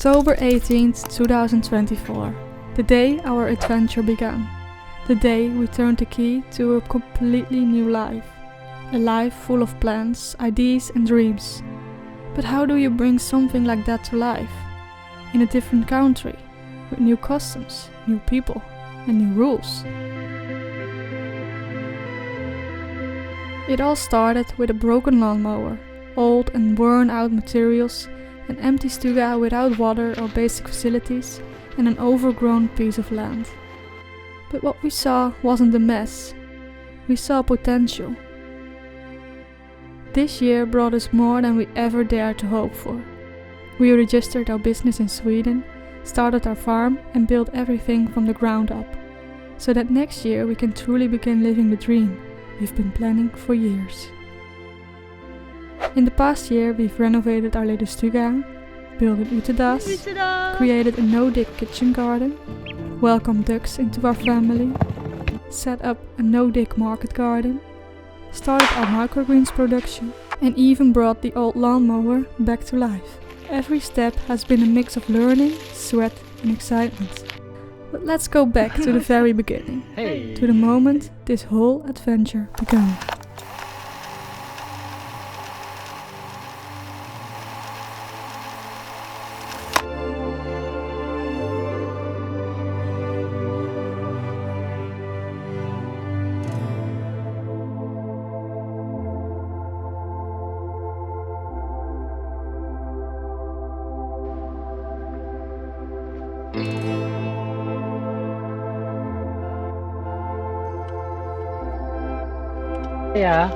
October 18th, 2024. The day our adventure began. The day we turned the key to a completely new life. A life full of plans, ideas and dreams. But how do you bring something like that to life? In a different country, with new customs, new people and new rules. It all started with a broken lawnmower, old and worn out materials, an empty stuga without water or basic facilities, and an overgrown piece of land. But what we saw wasn't a mess. We saw potential. This year brought us more than we ever dared to hope for. We registered our business in Sweden, started our farm and built everything from the ground up, so that next year we can truly begin living the dream we've been planning for years. In the past year we've renovated our little stuga, built an utedas, created a no-dig kitchen garden, welcomed ducks into our family, set up a no-dig market garden, started our microgreens production, and even brought the old lawnmower back to life. Every step has been a mix of learning, sweat and excitement. But let's go back to the very beginning, to the moment this whole adventure began. Ja.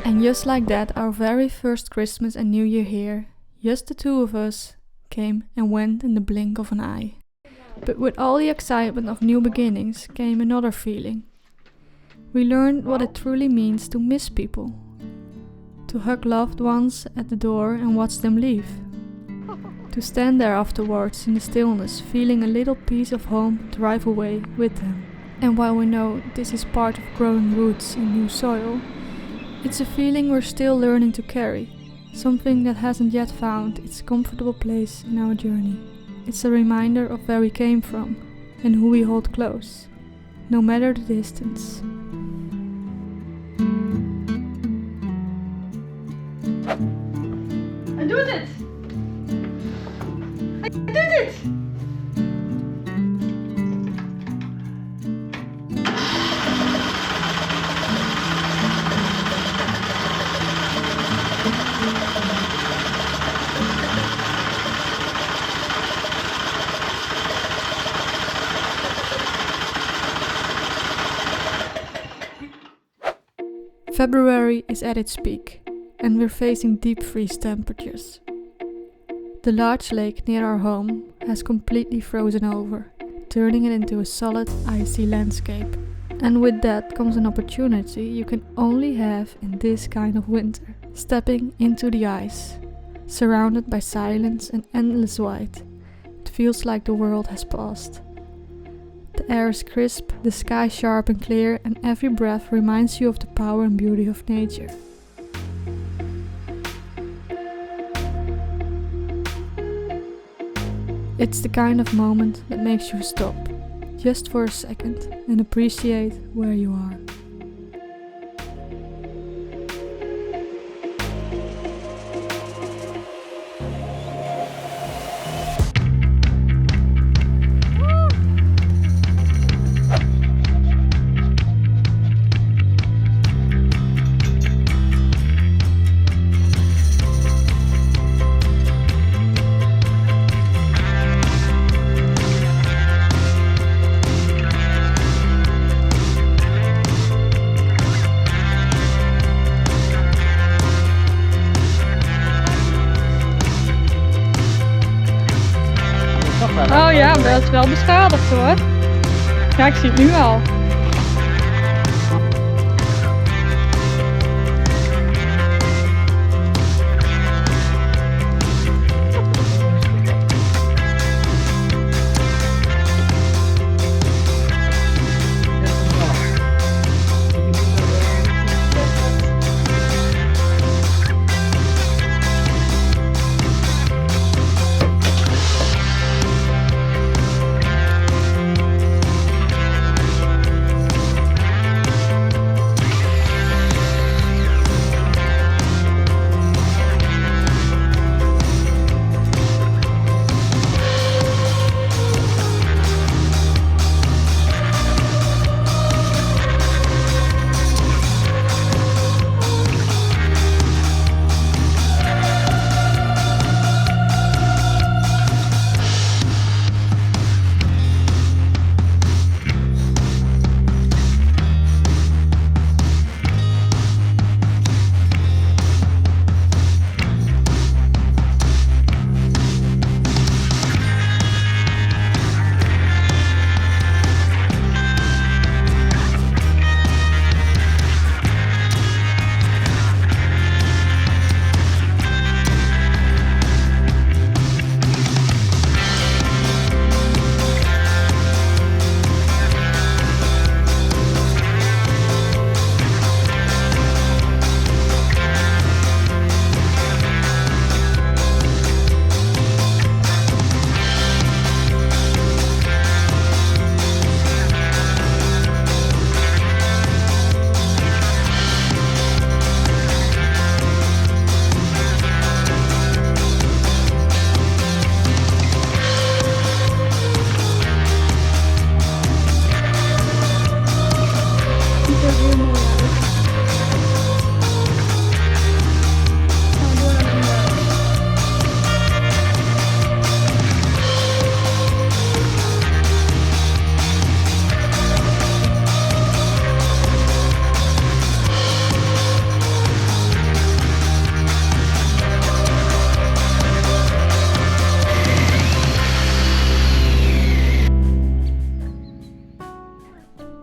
And just like that, our very first Christmas and New Year here, just the two of us, came and went in the blink of an eye. But with all the excitement of new beginnings came another feeling. We learned what it truly means to miss people. To hug loved ones at the door and watch them leave. To stand there afterwards in the stillness, feeling a little piece of home drive away with them. And while we know this is part of growing roots in new soil, it's a feeling we're still learning to carry, something that hasn't yet found its comfortable place in our journey. It's a reminder of where we came from and who we hold close, no matter the distance. I doet het! I doet het! February is at its peak, and we're facing deep freeze temperatures. The large lake near our home has completely frozen over, turning it into a solid, icy landscape, And with that comes an opportunity you can only have in this kind of winter. Stepping into the ice, surrounded by silence and endless white. It feels like the world has paused. The air is crisp, the sky sharp and clear, and every breath reminds you of the power and beauty of nature. It's the kind of moment that makes you stop, just for a second, and appreciate where you are. Oh ja, maar dat is wel beschadigd hoor. Ja, ik zie het nu al.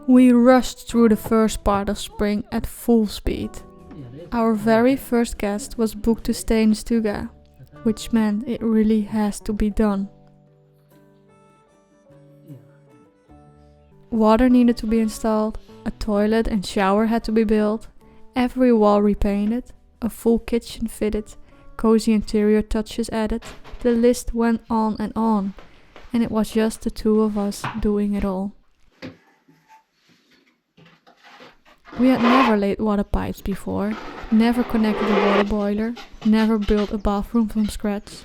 We rushed through the first part of spring at full speed. Our very first guest was booked to stay in the stuga, which meant it really has to be done. Water needed to be installed, a toilet and shower had to be built, every wall repainted, a full kitchen fitted, cozy interior touches added. The list went on, and it was just the two of us doing it all. We had never laid water pipes before, never connected a water boiler, never built a bathroom from scratch.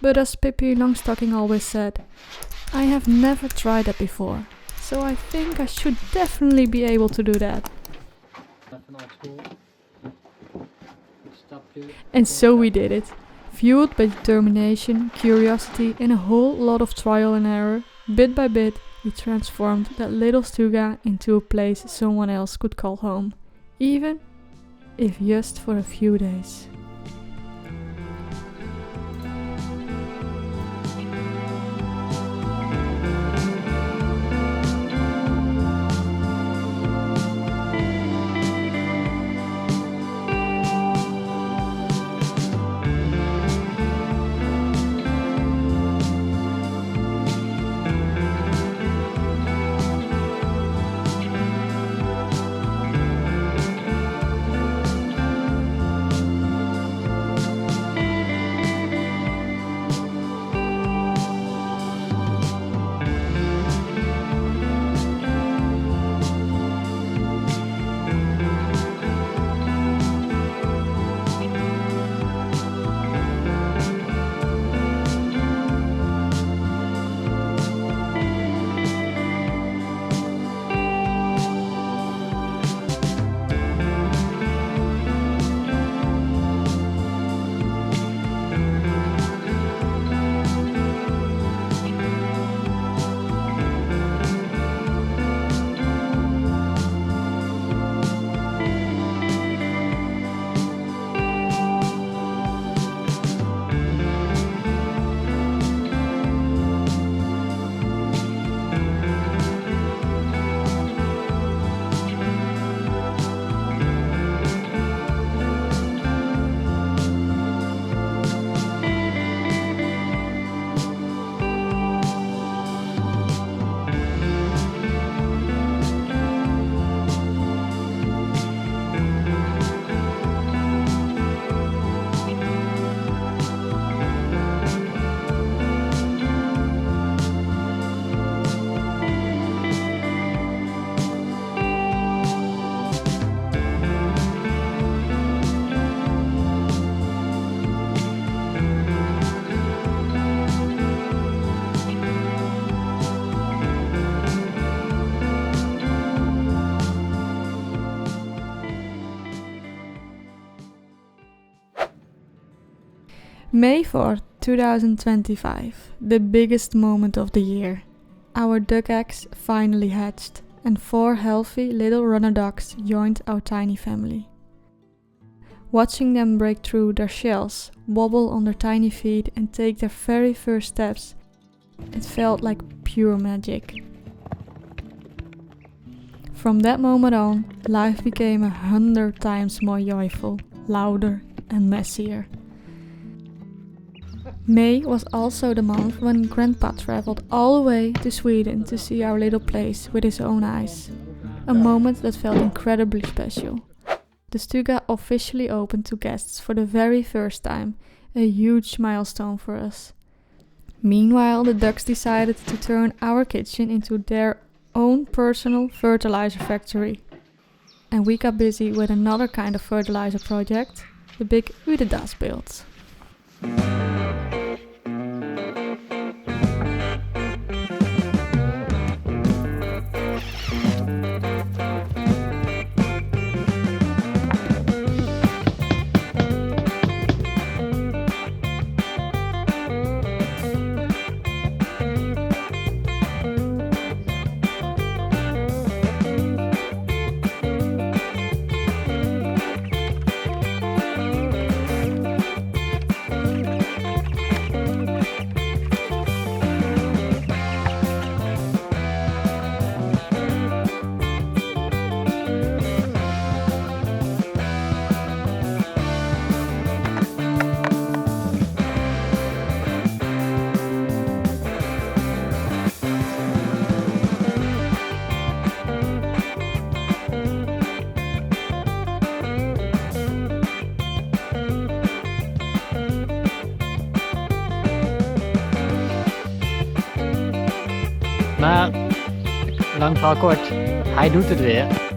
But as Pippi Longstocking always said, I have never tried that before, so I think I should definitely be able to do that. And so we did it, fueled by determination, curiosity and a whole lot of trial and error. Bit by bit, we transformed that little stuga into a place someone else could call home, even if just for a few days. May 4th, 2025, the biggest moment of the year. Our duck eggs finally hatched and 4 healthy little runner ducks joined our tiny family. Watching them break through their shells, wobble on their tiny feet and take their very first steps, it felt like pure magic. From that moment on, life became 100 times more joyful, louder and messier. May was also the month when Grandpa traveled all the way to Sweden to see our little place with his own eyes. A moment that felt incredibly special. The stuga officially opened to guests for the very first time, a huge milestone for us. Meanwhile, the ducks decided to turn our kitchen into their own personal fertilizer factory. And we got busy with another kind of fertilizer project, the big utedas build. Maar, lang verhaal kort, hij doet het weer.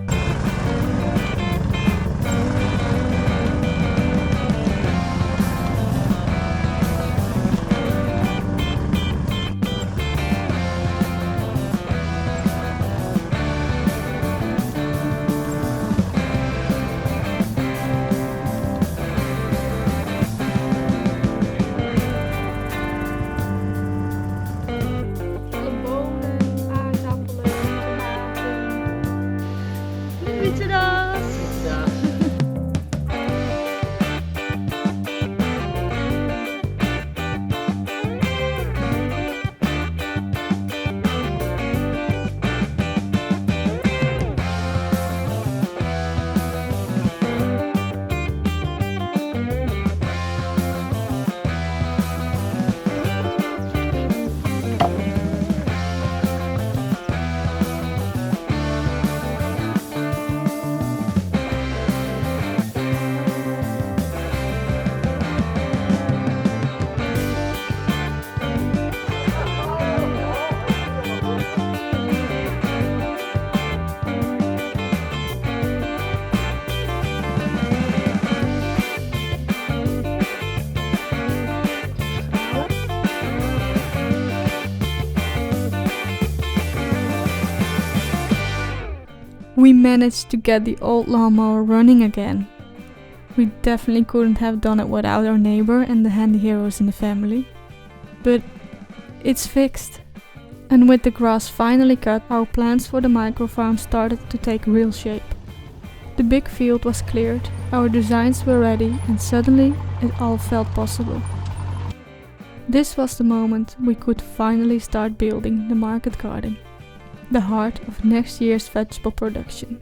We managed to get the old lawnmower running again. We definitely couldn't have done it without our neighbor and the handy heroes in the family. But it's fixed. And with the grass finally cut, our plans for the microfarm started to take real shape. The big field was cleared, our designs were ready, and suddenly it all felt possible. This was the moment we could finally start building the market garden, the heart of next year's vegetable production.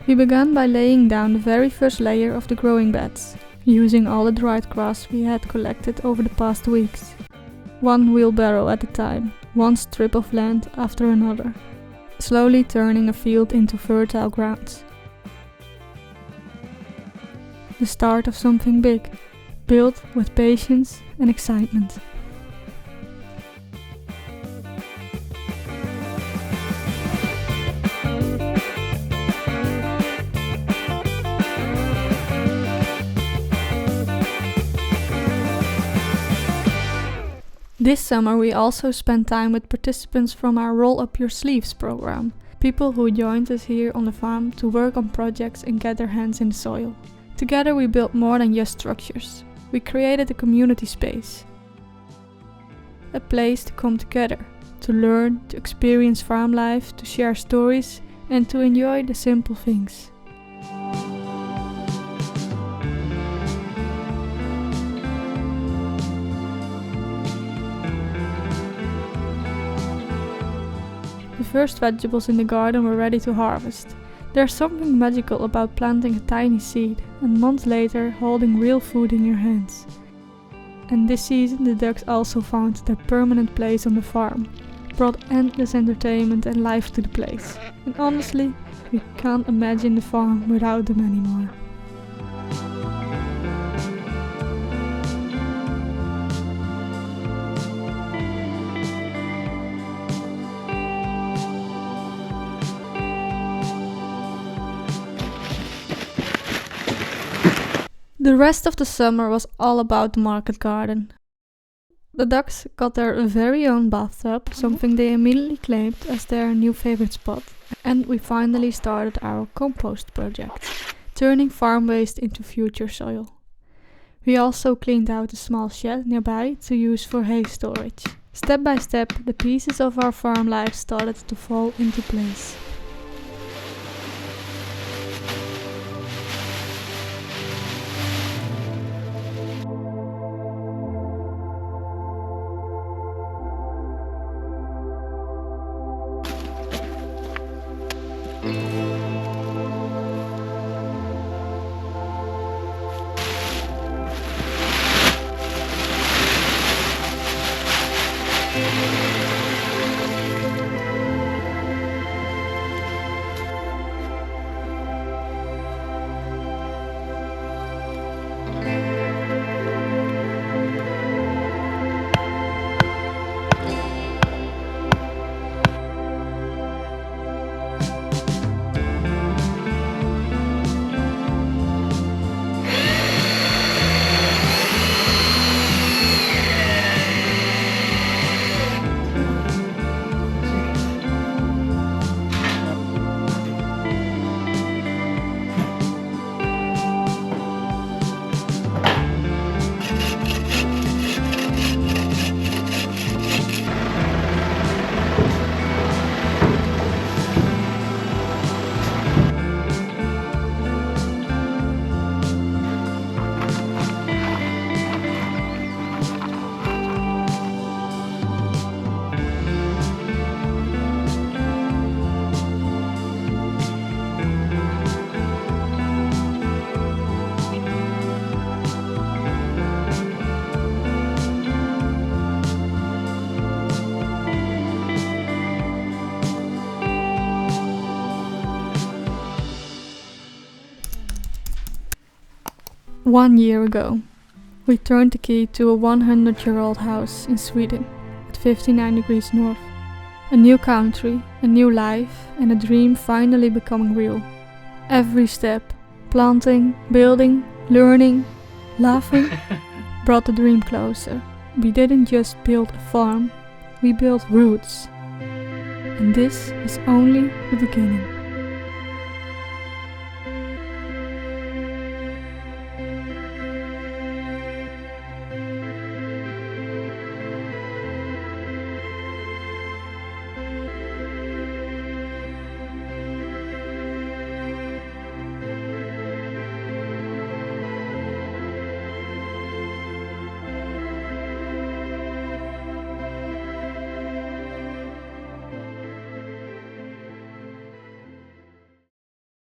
We began by laying down the very first layer of the growing beds, using all the dried grass we had collected over the past weeks. One wheelbarrow at a time, one strip of land after another, slowly turning a field into fertile grounds. The start of something big, built with patience and excitement. This summer we also spent time with participants from our Roll Up Your Sleeves program, people who joined us here on the farm to work on projects and get their hands in the soil. Together we built more than just structures. we created a community space. A place to come together, to learn, to experience farm life, to share stories and to enjoy the simple things. The first vegetables in the garden were ready to harvest. There's something magical about planting a tiny seed and months later holding real food in your hands. And this season the ducks also found their permanent place on the farm, brought endless entertainment and life to the place. And honestly, we can't imagine the farm without them anymore. The rest of the summer was all about the market garden. The ducks got their very own bathtub, something they immediately claimed as their new favorite spot. And we finally started our compost project, turning farm waste into future soil. We also cleaned out a small shed nearby to use for hay storage. Step by step, the pieces of our farm life started to fall into place. One year ago, we turned the key to a 100-year-old house in Sweden at 59 degrees north. A new country, a new life, and a dream finally becoming real. Every step, planting, building, learning, laughing, brought the dream closer. We didn't just build a farm, we built roots. And this is only the beginning.